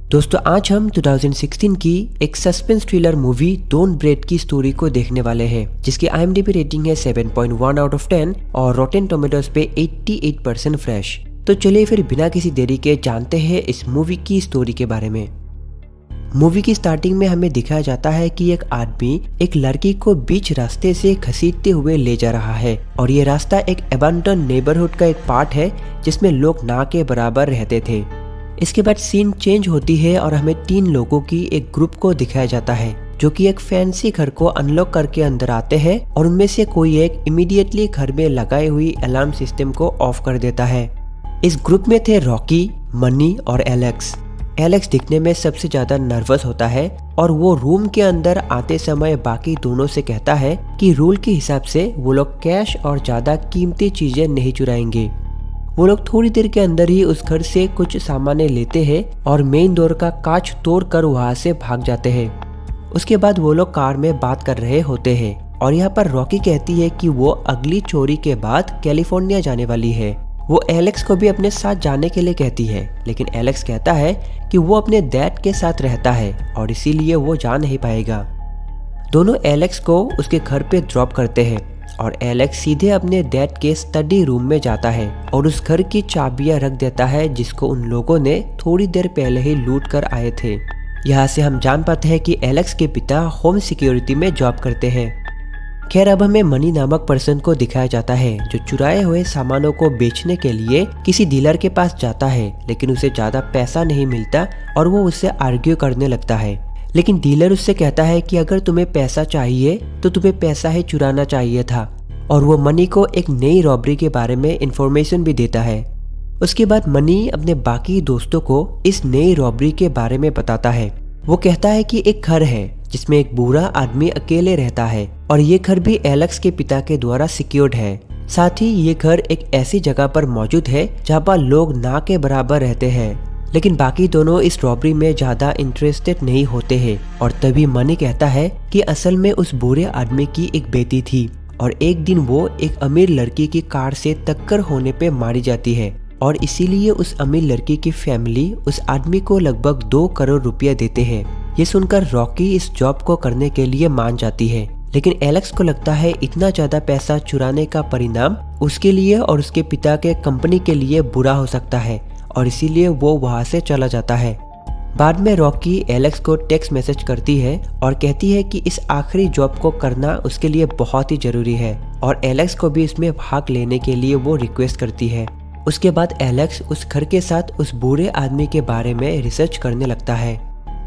दोस्तों आज हम 2016 की एक suspense thriller movie Don't Breathe की स्टोरी को देखने वाले हैं, जिसकी IMDb रेटिंग है 7.1 आउट ऑफ 10 और रॉटेन टोमेटोज पे 88% फ्रेश। तो चलिए फिर बिना किसी देरी के जानते हैं इस मूवी की स्टोरी के बारे में। मूवी की स्टार्टिंग में हमें दिखाया जाता है कि एक आदमी एक लड़की को बीच रास्ते से घसीटते हुए ले जा रहा है और ये रास्ता एक अबैंडन नेबरहुड का एक पार्ट है जिसमें लोग ना के बराबर रहते थे। इसके बाद सीन चेंज होती है और हमें 3 लोगों की एक ग्रुप को दिखाया जाता है जो कि एक फैंसी घर को अनलॉक करके अंदर आते हैं और उनमें से कोई एक इमीडिएटली घर में लगाई हुई अलार्म सिस्टम को ऑफ कर देता है। इस ग्रुप में थे रॉकी, मनी और एलेक्स। एलेक्स दिखने में सबसे ज्यादा नर्वस होता है और वो रूम के अंदर आते समय बाकी दोनों से कहता है कि रूल के हिसाब से वो लोग कैश और ज्यादा कीमती चीजें नहीं चुराएंगे। वो लोग थोड़ी देर के अंदर ही उस घर से कुछ सामान लेते हैं और मेन डोर का कांच तोड़कर वहां से भाग जाते हैं। उसके बाद वो लोग कार में बात कर रहे होते हैं और यहाँ पर रॉकी कहती है कि वो अगली चोरी के बाद कैलिफोर्निया जाने वाली है। वो एलेक्स को भी अपने साथ जाने के लिए कहती है, लेकिन एलेक्स कहता है कि वो अपने डैड के साथ रहता है और इसीलिए वो जा नहीं पाएगा। दोनों एलेक्स को उसके घर पे ड्रॉप करते हैं और एलेक्स सीधे अपने डैड के स्टडी रूम में जाता है और उस घर की चाबियां रख देता है जिसको उन लोगों ने थोड़ी देर पहले ही लूट कर आए थे। यहाँ से हम जान पाते हैं कि एलेक्स के पिता होम सिक्योरिटी में जॉब करते हैं। खैर अब हमें मनी नामक पर्सन को दिखाया जाता है जो चुराए हुए सामानों को बेचने के लिए किसी डीलर के पास जाता है, लेकिन उसे ज्यादा पैसा नहीं मिलता और वो उससे आर्ग्यू करने लगता है। लेकिन डीलर उससे कहता है कि अगर तुम्हें पैसा चाहिए तो तुम्हें पैसा ही चुराना चाहिए था, और वो मनी को एक नई रॉबरी के बारे में इंफॉर्मेशन भी देता है। उसके बाद मनी अपने बाकी दोस्तों को इस नई रॉबरी के बारे में बताता है। वो कहता है कि एक घर है जिसमें एक बूढ़ा आदमी अकेले रहता है और ये घर भी एलेक्स के पिता के द्वारा सिक्योर्ड है। साथ ही ये घर एक ऐसी जगह पर मौजूद है जहाँ पर लोग ना के बराबर रहते हैं, लेकिन बाकी दोनों इस रॉबरी में ज्यादा इंटरेस्टेड नहीं होते हैं। और तभी मनी कहता है कि असल में उस बूढ़े आदमी की एक बेटी थी और एक दिन वो एक अमीर लड़की की कार से टक्कर होने पे मारी जाती है और इसीलिए उस अमीर लड़की की फैमिली उस आदमी को लगभग 2 करोड़ रुपया देते हैं। ये सुनकर रॉकी इस जॉब को करने के लिए मान जाती है, लेकिन एलेक्स को लगता है इतना ज्यादा पैसा चुराने का परिणाम उसके लिए और उसके पिता के कंपनी के लिए बुरा हो सकता है और इसीलिए वो वहां से चला जाता है। बाद में रॉकी एलेक्स को टेक्स्ट मैसेज करती है और कहती है कि इस आखिरी जॉब को करना उसके लिए बहुत ही जरूरी है और एलेक्स को भी इसमें भाग लेने के लिए वो रिक्वेस्ट करती है। उसके बाद एलेक्स उस घर के साथ उस बूढ़े आदमी के बारे में रिसर्च करने लगता है।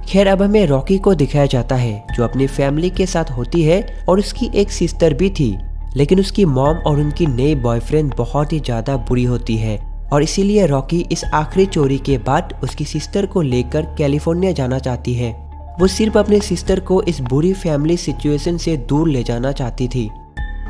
खैर अब हमें रॉकी को दिखाया जाता है जो अपनी फैमिली के साथ होती है और उसकी एक सिस्टर भी थी, लेकिन उसकी मॉम और उनकी नई बॉयफ्रेंड बहुत ही ज्यादा बुरी होती है और इसीलिए रॉकी इस आखिरी चोरी के बाद उसकी सिस्टर को लेकर कैलिफोर्निया जाना चाहती है। वो सिर्फ अपने सिस्टर को इस बुरी फैमिली सिचुएशन से दूर ले जाना चाहती थी।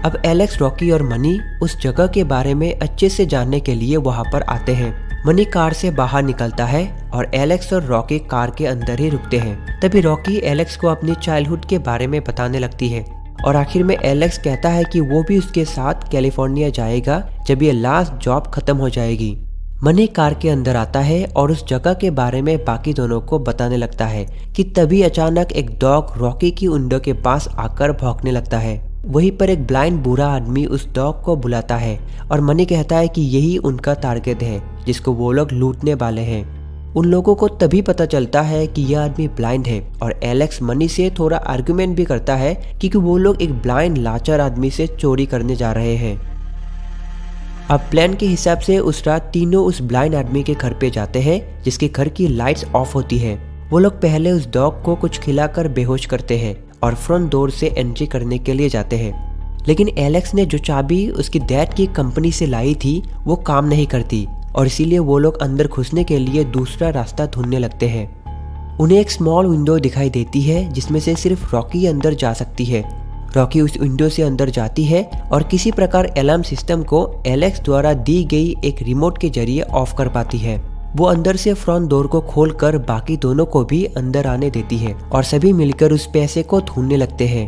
अब एलेक्स, रॉकी और मनी उस जगह के बारे में अच्छे से जानने के लिए वहां पर आते हैं। मनी कार से बाहर निकलता है और एलेक्स और रॉकी कार के अंदर ही रुकते हैं। तभी रॉकी एलेक्स को अपनी चाइल्डहुड के बारे में बताने लगती है और आखिर में एलेक्स कहता है कि वो भी उसके साथ कैलिफोर्निया जाएगा जब ये लास्ट जॉब खत्म हो जाएगी। मनी कार के अंदर आता है और उस जगह के बारे में बाकी दोनों को बताने लगता है कि तभी अचानक एक डॉग रॉकी की विंडो के पास आकर भौंकने लगता है। वहीं पर एक ब्लाइंड बूढ़ा आदमी उस डॉग को बुलाता है और मनी कहता है कि यही उनका टारगेट है जिसको वो लोग लूटने वाले हैं। उन लोगों को तभी पता चलता है कि यह आदमी ब्लाइंड है और एलेक्स मनी से थोड़ा आर्गुमेंट भी करता है क्योंकि वो लोग एक ब्लाइंड लाचार आदमी से चोरी करने जा रहे हैं। अब प्लान के हिसाब से उस रात तीनों उस ब्लाइंड आदमी के घर पे जाते हैं जिसके घर की लाइट्स ऑफ होती है। वो लोग पहले उस डॉग को कुछ खिलाकर बेहोश करते हैं और फ्रंट डोर से एंट्री करने के लिए जाते हैं, लेकिन एलेक्स ने जो चाबी उसकी डैड की कंपनी से लाई थी वो काम नहीं करती और इसीलिए वो लोग अंदर घुसने के लिए दूसरा रास्ता ढूंढने लगते हैं। उन्हें एक स्मॉल विंडो दिखाई देती है जिसमें से सिर्फ रॉकी अंदर जा सकती है। रॉकी उस विंडो से अंदर जाती है और किसी प्रकार अलार्म सिस्टम को एलेक्स द्वारा दी गई एक रिमोट के जरिए ऑफ कर पाती है। वो अंदर से फ्रंट डोर को खोलकर बाकी दोनों को भी अंदर आने देती है और सभी मिलकर उस पैसे को ढूंढने लगते हैं।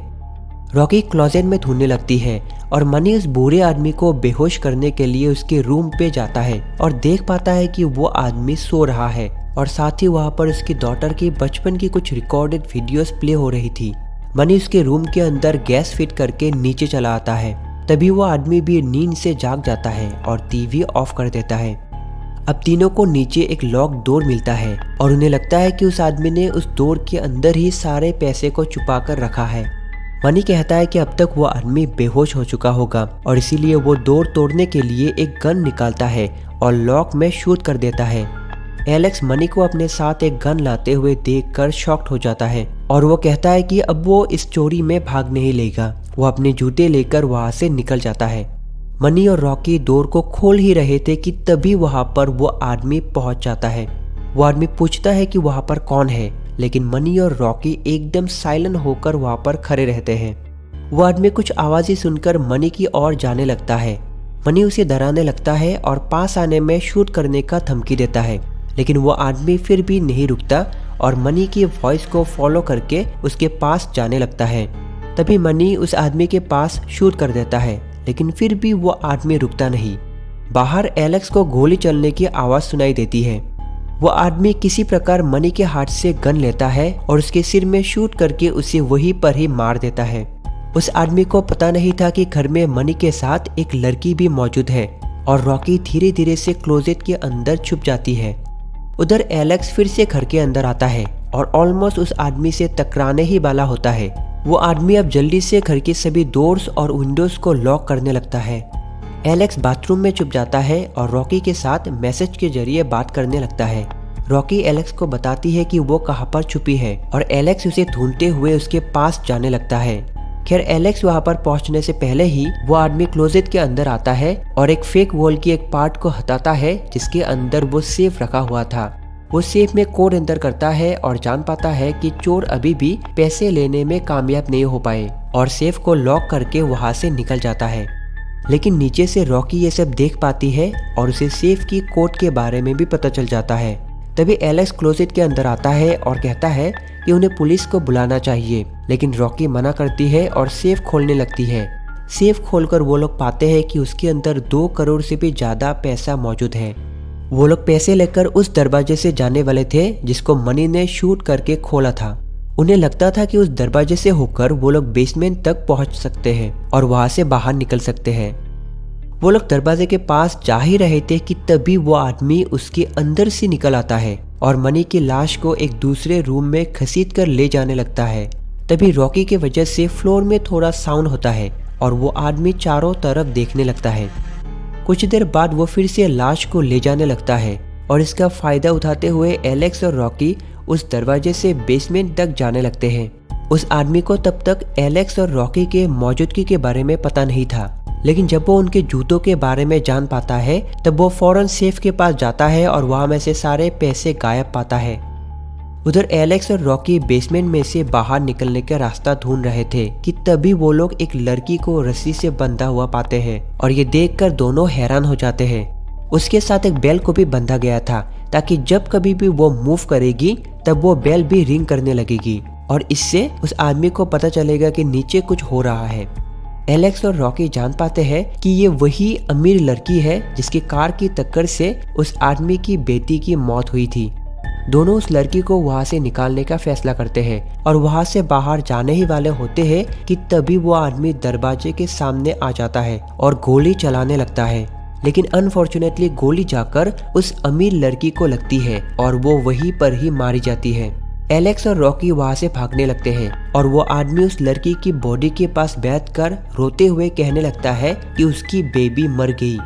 रॉकी क्लोजेट में ढूंढने लगती है और मनी उस बूढ़े आदमी को बेहोश करने के लिए उसके रूम पे जाता है और देख पाता है कि वो आदमी सो रहा है और साथ ही वहाँ पर उसकी डॉटर की बचपन की कुछ रिकॉर्डेड वीडियोस प्ले हो रही थी। मनी उसके रूम के अंदर गैस फिट करके नीचे चला आता है। तभी वो आदमी भी नींद से जाग जाता है और टीवी ऑफ कर देता है। अब तीनों को नीचे एक लॉक डोर मिलता है और उन्हें लगता है कि उस आदमी ने उस डोर के अंदर ही सारे पैसे को छुपा कर रखा है। मनी कहता है कि अब तक वो आदमी बेहोश हो चुका होगा और इसीलिए वो डोर तोड़ने के लिए एक गन निकालता है और लॉक में शूट कर देता है। एलेक्स मनी को अपने साथ एक गन लाते हुए देखकर शॉक्ड हो जाता है और वो कहता है कि अब वो इस चोरी में भाग नहीं लेगा। वो अपने जूते लेकर वहां से निकल जाता है। मनी और रॉकी डोर को खोल ही रहे थे कि तभी वहां पर वो आदमी पहुंच जाता है। वो आदमी पूछता है कि वहां पर कौन है, लेकिन मनी और रॉकी एकदम साइलेंट होकर वहां पर खड़े रहते हैं। वो आदमी कुछ आवाजें सुनकर मनी की ओर जाने लगता है। मनी उसे डराने लगता है और पास आने में शूट करने का धमकी देता है, लेकिन वो आदमी फिर भी नहीं रुकता और मनी की वॉइस को फॉलो करके उसके पास जाने लगता है। तभी मनी उस आदमी के पास शूट कर देता है, लेकिन फिर भी वो आदमी रुकता नहीं। बाहर एलेक्स को गोली चलने की आवाज सुनाई देती है। वो आदमी किसी प्रकार मनी के हाथ से गन लेता है और उसके सिर में शूट करके उसे वहीं पर ही मार देता है। उस आदमी को पता नहीं था कि घर में मनी के साथ एक लड़की भी मौजूद है और रॉकी धीरे धीरे से क्लोजेट के अंदर छुप जाती है। उधर एलेक्स फिर से घर के अंदर आता है और ऑलमोस्ट उस आदमी से टकराने ही वाला होता है। वो आदमी अब जल्दी से घर के सभी डोर्स और विंडोज को लॉक करने लगता है। एलेक्स बाथरूम में छुप जाता है और रॉकी के साथ मैसेज के जरिए बात करने लगता है। रॉकी एलेक्स को बताती है कि वो कहाँ पर छुपी है और एलेक्स उसे ढूंढते हुए उसके पास जाने लगता है। खैर एलेक्स वहाँ पर पहुँचने से पहले ही वो आदमी क्लोजेट के अंदर आता है और एक फेक वॉल की एक पार्ट को हटाता है जिसके अंदर वो सेफ रखा हुआ था। वो सेफ में कोड एंटर करता है और जान पाता है कि चोर अभी भी पैसे लेने में कामयाब नहीं हो पाए और सेफ को लॉक करके वहाँ से निकल जाता है। लेकिन नीचे से रॉकी ये सब देख पाती है और उसे सेफ की कोड के बारे में भी पता चल जाता है। तभी एलेक्स क्लोजेट के अंदर आता है और कहता है कि उन्हें पुलिस को बुलाना चाहिए, लेकिन रॉकी मना करती है और सेफ खोलने लगती है। सेफ खोलकर वो लोग पाते हैं कि उसके अंदर 2 करोड़ से भी ज्यादा पैसा मौजूद है। वो लोग पैसे लेकर उस दरवाजे से जाने वाले थे जिसको मनी ने शूट करके खोला था। उन्हें लगता था कि उस दरवाजे से होकर वो लोग बेसमेंट तक पहुंच सकते हैं और वहां से बाहर निकल सकते हैं। वो लोग दरवाजे के पास जा ही रहे थे कि तभी वो आदमी उसके अंदर से निकल आता है और मनी की लाश को एक दूसरे रूम में घसीट कर ले जाने लगता है। तभी रॉकी के वजह से फ्लोर में थोड़ा साउंड होता है और वो आदमी चारों तरफ देखने लगता है। कुछ देर बाद वो फिर से लाश को ले जाने लगता है और इसका फायदा उठाते हुए एलेक्स और रॉकी उस दरवाजे से बेसमेंट तक जाने लगते हैं। उस आदमी को तब तक एलेक्स और रॉकी के मौजूदगी के बारे में पता नहीं था, लेकिन जब वो उनके जूतों के बारे में जान पाता है तब वो फौरन सेफ के पास जाता है और वहां में से सारे पैसे गायब पाता है। उधर एलेक्स और रॉकी बेसमेंट में से बाहर निकलने का रास्ता ढूंढ रहे थे कि तभी वो लोग एक लड़की को रस्सी से बंधा हुआ पाते हैं और ये देखकर दोनों हैरान हो जाते हैं। उसके साथ एक बेल को भी बंधा गया था ताकि जब कभी भी वो मूव करेगी तब वो बेल भी रिंग करने लगेगी और इससे उस आदमी को पता चलेगा कि नीचे कुछ हो रहा है। एलेक्स और रॉकी जान पाते हैं कि ये वही अमीर लड़की है जिसकी कार की टक्कर से उस आदमी की बेटी की मौत हुई थी। दोनों उस लड़की को वहां से निकालने का फैसला करते हैं और वहां से बाहर जाने ही वाले होते हैं कि तभी वो आदमी दरवाजे के सामने आ जाता है और गोली चलाने लगता है, लेकिन अनफॉर्चुनेटली गोली जाकर उस अमीर लड़की को लगती है और वो वहीं पर ही मारी जाती है। एलेक्स और रॉकी वहां से भागने लगते हैं और वो आदमी उस लड़की की बॉडी के पास बैठकर रोते हुए कहने लगता है कि उसकी बेबी मर गई।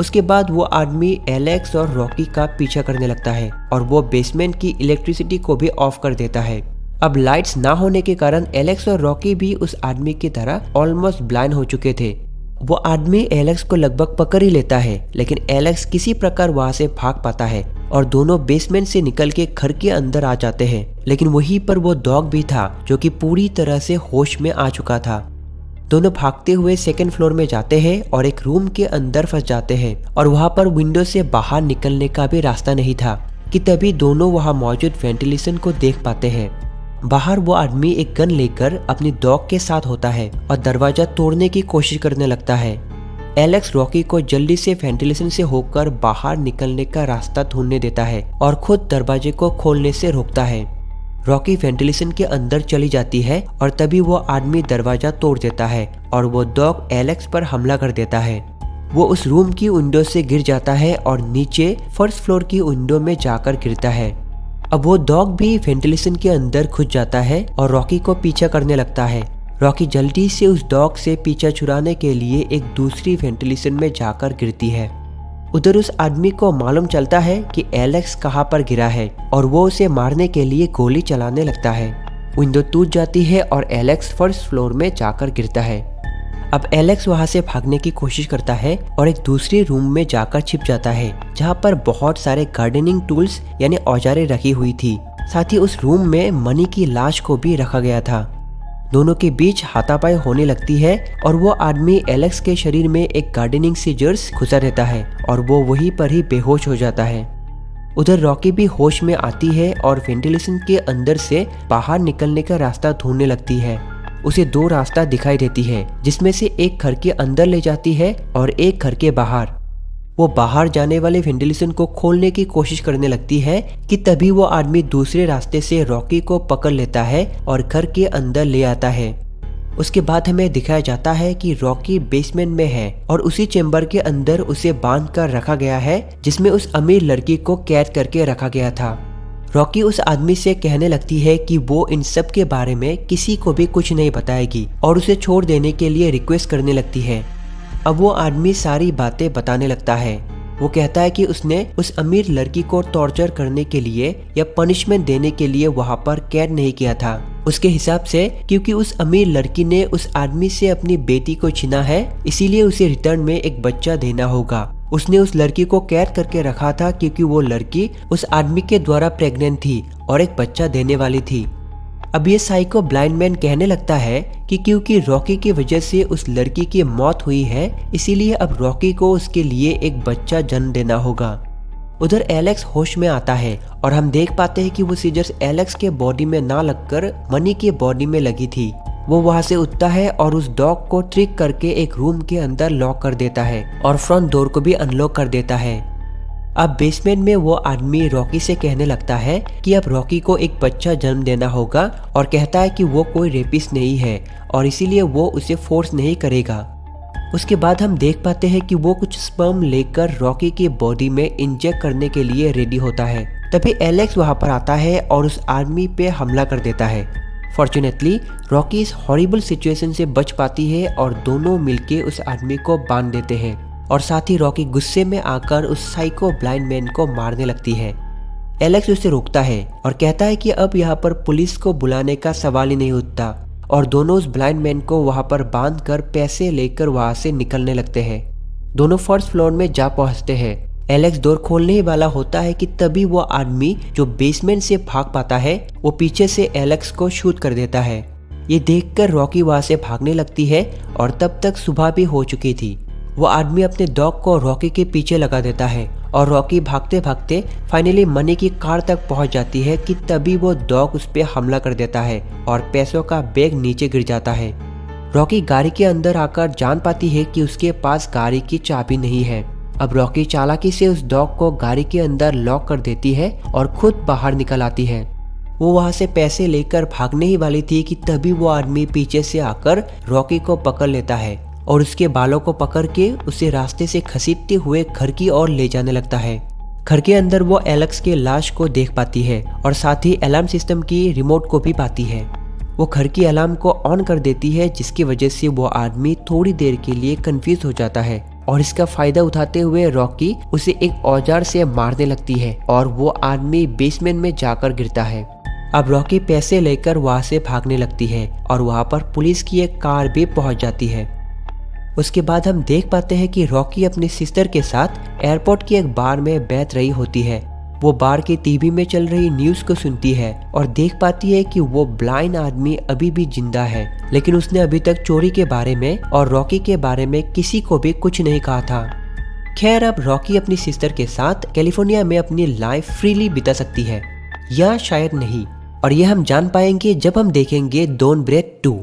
उसके बाद वो आदमी एलेक्स और रॉकी का पीछा करने लगता है और वो बेसमेंट की इलेक्ट्रिसिटी को भी ऑफ कर देता है। अब लाइट्स ना होने के कारण एलेक्स और रॉकी भी उस आदमी की तरह ऑलमोस्ट ब्लाइंड हो चुके थे। वो आदमी एलेक्स को लगभग पकड़ ही लेता है, लेकिन एलेक्स किसी प्रकार वहां से भाग पाता है और दोनों बेसमेंट से निकल के घर के अंदर आ जाते हैं। लेकिन वहीं पर वो डॉग भी था जो कि पूरी तरह से होश में आ चुका था। दोनों भागते हुए सेकंड फ्लोर में जाते हैं और एक रूम के अंदर फंस जाते हैं और वहां पर विंडो से बाहर निकलने का भी रास्ता नहीं था कि तभी दोनों वहां मौजूद वेंटिलेशन को देख पाते हैं। बाहर वो आदमी एक गन लेकर अपनी डॉग के साथ होता है और दरवाजा तोड़ने की कोशिश करने लगता है। एलेक्स रॉकी को जल्दी से वेंटिलेशन से होकर बाहर निकलने का रास्ता ढूंढने देता है और खुद दरवाजे को खोलने से रोकता है। रॉकी वेंटिलेशन के अंदर चली जाती है और तभी वो आदमी दरवाजा तोड़ देता है और वो डॉग एलेक्स पर हमला कर देता है। वो उस रूम की विंडो से गिर जाता है और नीचे फर्स्ट फ्लोर की विंडो में जाकर गिरता है। अब वो डॉग भी वेंटिलेशन के अंदर घुस जाता है और रॉकी को पीछा करने लगता है। रॉकी जल्दी से उस डॉग से पीछा छुड़ाने के लिए एक दूसरी वेंटिलेशन में जाकर गिरती है। उधर उस आदमी को मालूम चलता है कि एलेक्स कहाँ पर गिरा है और वो उसे मारने के लिए गोली चलाने लगता है। विंडो टूट जाती है और एलेक्स फर्स्ट फ्लोर में जाकर गिरता है। अब एलेक्स वहां से भागने की कोशिश करता है और एक दूसरी रूम में जाकर छिप जाता है जहां पर बहुत सारे गार्डनिंग टूल्स यानी औजारें रखी हुई थी। साथ ही उस रूम में मनी की लाश को भी रखा गया था। दोनों के बीच हाथापाई होने लगती है और वो आदमी एलेक्स के शरीर में एक गार्डनिंग सीजर्स घुसा देता है और वो वहीं पर ही बेहोश हो जाता है। उधर रॉकी भी होश में आती है और वेंटिलेशन के अंदर से बाहर निकलने का रास्ता ढूंढने लगती है। उसे दो रास्ता दिखाई देती है जिसमें से एक घर के अंदर ले जाती है और एक घर के बाहर। वो बाहर जाने वाले वेंटिलेशन को खोलने की कोशिश करने लगती है कि तभी वो आदमी दूसरे रास्ते से रॉकी को पकड़ लेता है और घर के अंदर ले आता है। उसके बाद हमें दिखाया जाता है कि रॉकी बेसमेंट में है और उसी चेम्बर के अंदर उसे बांध कर रखा गया है जिसमें उस अमीर लड़की को कैद करके रखा गया था। रॉकी उस आदमी से कहने लगती है कि वो इन सब के बारे में किसी को भी कुछ नहीं बताएगी और उसे छोड़ देने के लिए रिक्वेस्ट करने लगती है। अब वो आदमी सारी बातें बताने लगता है। वो कहता है कि उसने उस अमीर लड़की को टॉर्चर करने के लिए या पनिशमेंट देने के लिए वहां पर कैद नहीं किया था। उसके हिसाब से क्योंकि उस अमीर लड़की ने उस आदमी से अपनी बेटी को छीना है, इसीलिए उसे रिटर्न में एक बच्चा देना होगा। उसने उस लड़की को कैद करके रखा था क्योंकि वो लड़की उस आदमी के द्वारा प्रेग्नेंट थी और एक बच्चा देने वाली थी। अब ये साइको ब्लाइंड मैन कहने लगता है कि क्योंकि रॉकी की वजह से उस लड़की की मौत हुई है, इसीलिए अब रॉकी को उसके लिए एक बच्चा जन्म देना होगा। उधर एलेक्स होश में आता है और हम देख पाते हैं कि वो सीजर्स एलेक्स के बॉडी में ना लगकर मनी के बॉडी में लगी थी। वो वहां से उठता है और उस डॉग को ट्रिक करके एक रूम के अंदर लॉक कर देता है और फ्रंट डोर को भी अनलॉक कर देता है। अब बेसमेंट में वो आदमी रॉकी से कहने लगता है कि अब रॉकी को एक बच्चा जन्म देना होगा और कहता है कि वो कोई रेपिस्ट नहीं है और इसीलिए वो उसे फोर्स नहीं करेगा। उसके बाद हम देख पाते हैं कि वो कुछ स्पर्म लेकर रॉकी की बॉडी में इंजेक्ट करने के लिए रेडी होता है। तभी एलेक्स वहां पर आता है और उस आदमी पे हमला कर देता है। फॉर्चुनेटली रॉकी इस हॉरिबल सिचुएशन से बच पाती है और दोनों मिलके उस आदमी को बांध देते हैं और साथ ही रॉकी गुस्से में आकर उस साइको ब्लाइंड मैन को मारने लगती है। एलेक्स उसे रोकता है और कहता है कि अब यहाँ पर पुलिस को बुलाने का सवाल ही नहीं उठता और दोनों उस ब्लाइंड मैन को वहां पर बांध कर पैसे लेकर वहां से निकलने लगते हैं। दोनों फर्स्ट फ्लोर में जा पहुंचते हैं। एलेक्स डोर खोलने ही वाला होता है कि तभी वो आदमी जो बेसमेंट से भाग पाता है वो पीछे से एलेक्स को शूट कर देता है। ये देखकर रॉकी वहां से भागने लगती है और तब तक सुबह भी हो चुकी थी। वो आदमी अपने डॉग को रॉकी के पीछे लगा देता है और रॉकी भागते भागते फाइनली मनी की कार तक पहुंच जाती है कि तभी वो डॉग उस पर हमला कर देता है और पैसों का बैग नीचे गिर जाता है। रॉकी गाड़ी के अंदर आकर जान पाती है कि उसके पास गाड़ी की चाबी नहीं है। अब रॉकी चालाकी से उस डॉग को गाड़ी के अंदर लॉक कर देती है और खुद बाहर निकल आती है। वो वहां से पैसे लेकर भागने ही वाली थी कि तभी वो आदमी पीछे से आकर रॉकी को पकड़ लेता है और उसके बालों को पकड़ के उसे रास्ते से घसीटते हुए घर की ओर ले जाने लगता है। घर के अंदर वो एलेक्स के लाश को देख पाती है और साथ ही अलार्म सिस्टम की रिमोट को भी पाती है। वो घर की अलार्म को ऑन कर देती है जिसकी वजह से वो आदमी थोड़ी देर के लिए कंफ्यूज हो जाता है और इसका फायदा उठाते हुए रॉकी उसे एक औजार से मारने लगती है और वो आदमी बेसमेंट में जाकर गिरता है। अब रॉकी पैसे लेकर वहां से भागने लगती है और वहां पर पुलिस की एक कार भी पहुंच जाती है। उसके बाद हम देख पाते हैं कि रॉकी अपनी सिस्टर के साथ एयरपोर्ट की एक बार में बैठ रही होती है। वो बार की टीवी में चल रही न्यूज को सुनती है और देख पाती है कि वो ब्लाइंड आदमी अभी भी जिंदा है, लेकिन उसने अभी तक चोरी के बारे में और रॉकी के बारे में किसी को भी कुछ नहीं कहा था। खैर अब रॉकी अपनी सिस्टर के साथ कैलिफोर्निया में अपनी लाइफ फ्रीली बिता सकती है, या शायद नहीं। और ये हम जान पाएंगे जब हम देखेंगे डोंट ब्रेथ 2।